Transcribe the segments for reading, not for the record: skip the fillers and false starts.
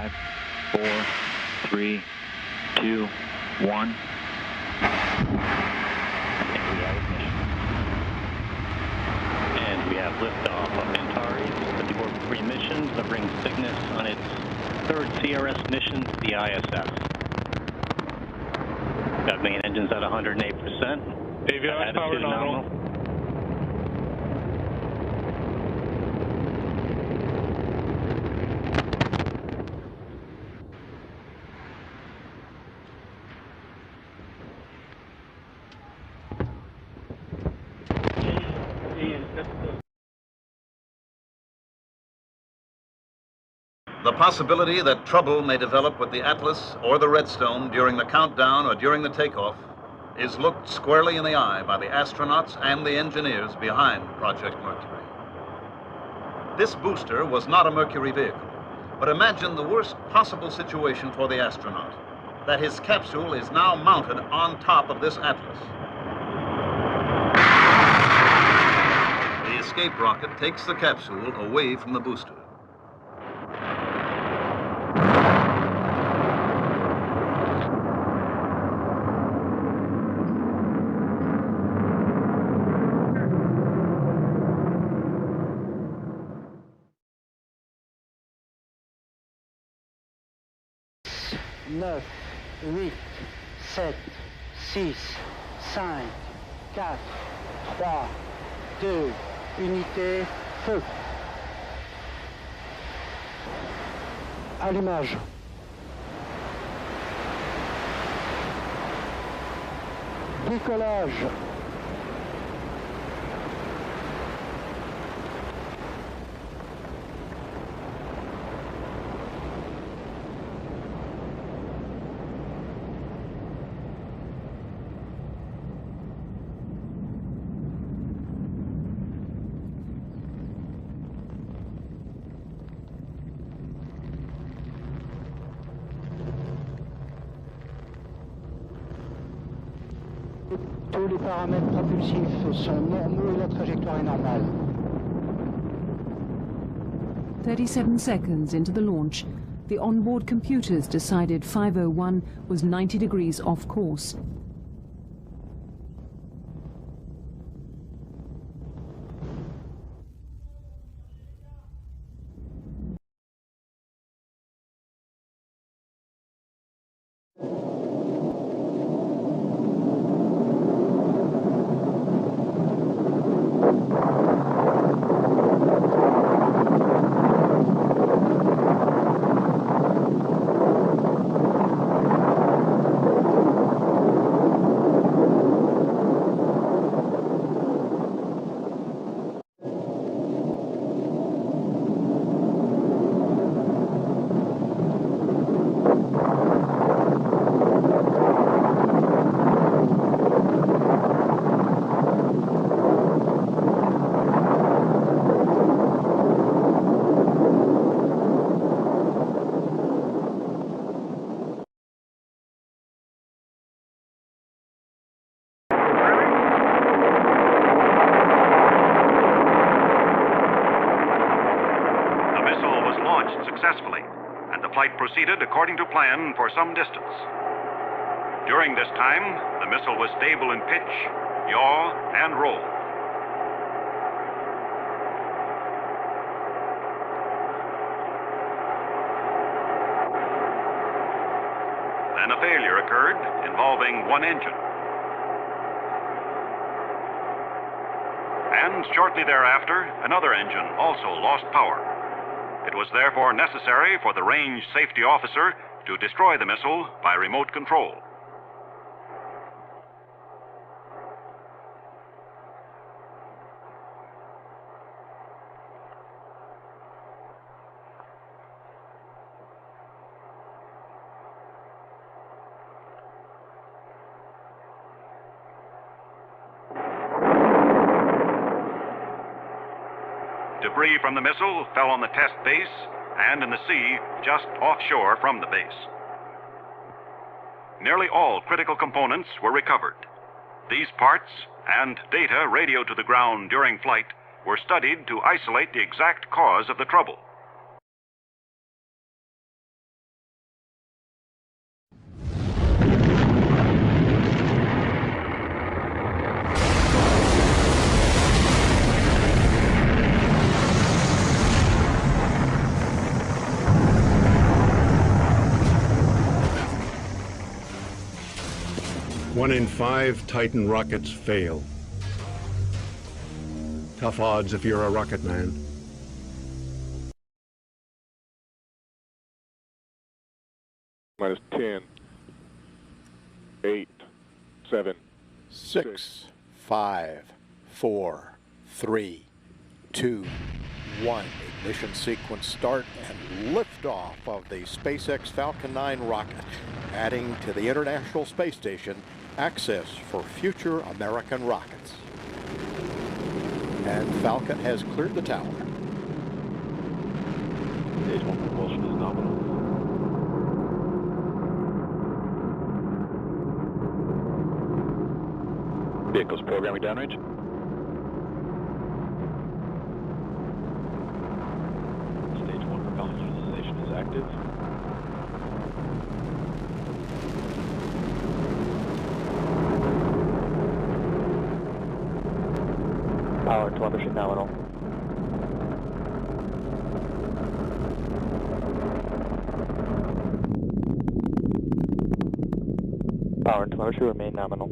5, 4, 3, 2, 1. And we have liftoff of Antares, the orbit 3 mission, delivering Cygnus on its third CRS mission to the ISS. Got main engines at 108%. Avionics power nominal. The possibility that trouble may develop with the Atlas or the Redstone during the countdown or during the takeoff is looked squarely in the eye by the astronauts and the engineers behind Project Mercury. This booster was not a Mercury vehicle, but imagine the worst possible situation for the astronaut, that his capsule is now mounted on top of this Atlas. The escape rocket takes the capsule away from the booster. Neuf, 8, 7, 6, 5, 4, 3, 2, unité, feu. Allumage. Décollage. Tous les paramètres propulsifs sont normaux et la trajectoire est normale. 37 seconds into the launch, the onboard computers decided 501 was 90 degrees off course. Successfully, and the flight proceeded according to plan for some distance. During this time, the missile was stable in pitch, yaw, and roll. Then a failure occurred involving one engine. And shortly thereafter, another engine also lost power. It was therefore necessary for the range safety officer to destroy the missile by remote control. Debris from the missile fell on the test base and in the sea just offshore from the base. Nearly all critical components were recovered. These parts and data radioed to the ground during flight were studied to isolate the exact cause of the trouble. 1 in 5 Titan rockets fail. Tough odds if you're a rocket man. Minus 10, 8, 7, 6, 5, 4, 3, 2, 1. Ignition sequence start and liftoff of the SpaceX Falcon 9 rocket, adding to the International Space Station access for future American rockets. And Falcon has cleared the tower. Stage 1 propulsion is nominal. Vehicles programming downrange. Stage 1 propellant utilization is active. Power and telemetry nominal. Power and telemetry remain nominal.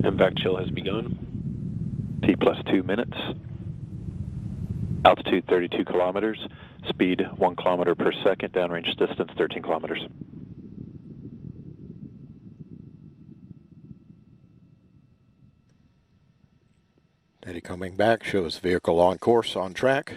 Impact chill has begun. T plus 2 minutes. Altitude 32 kilometers. Speed 1 kilometer per second. Downrange distance 13 kilometers. Data coming back shows vehicle on course, on track.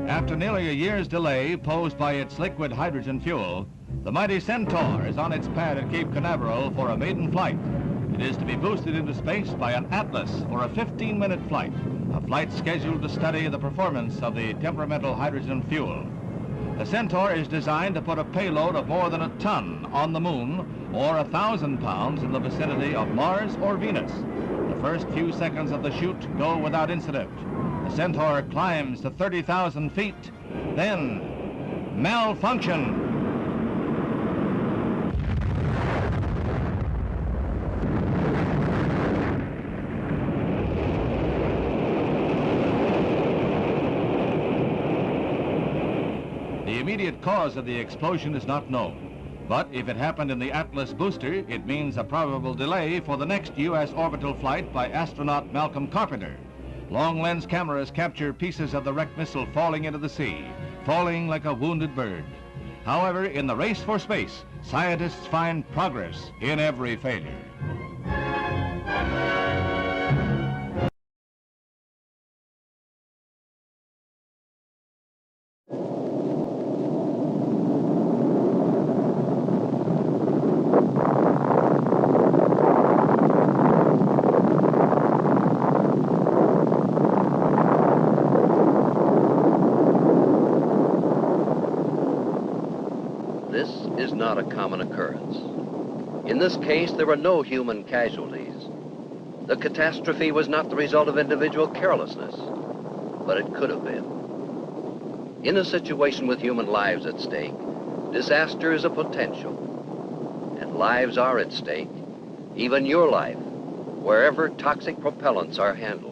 After nearly a year's delay posed by its liquid hydrogen fuel, the mighty Centaur is on its pad at Cape Canaveral for a maiden flight. It is to be boosted into space by an Atlas for a 15-minute flight, a flight scheduled to study the performance of the temperamental hydrogen fuel. The Centaur is designed to put a payload of more than a ton on the moon or 1,000 pounds in the vicinity of Mars or Venus. The first few seconds of the shoot go without incident. The Centaur climbs to 30,000 feet, then malfunction. The immediate cause of the explosion is not known, but if it happened in the Atlas booster, it means a probable delay for the next U.S. orbital flight by astronaut Malcolm Carpenter. Long-lens cameras capture pieces of the wrecked missile falling into the sea, falling like a wounded bird. However, in the race for space, scientists find progress in every failure. This is not a common occurrence. In this case, there were no human casualties. The catastrophe was not the result of individual carelessness, but it could have been. In a situation with human lives at stake, disaster is a potential, and lives are at stake, even your life, wherever toxic propellants are handled.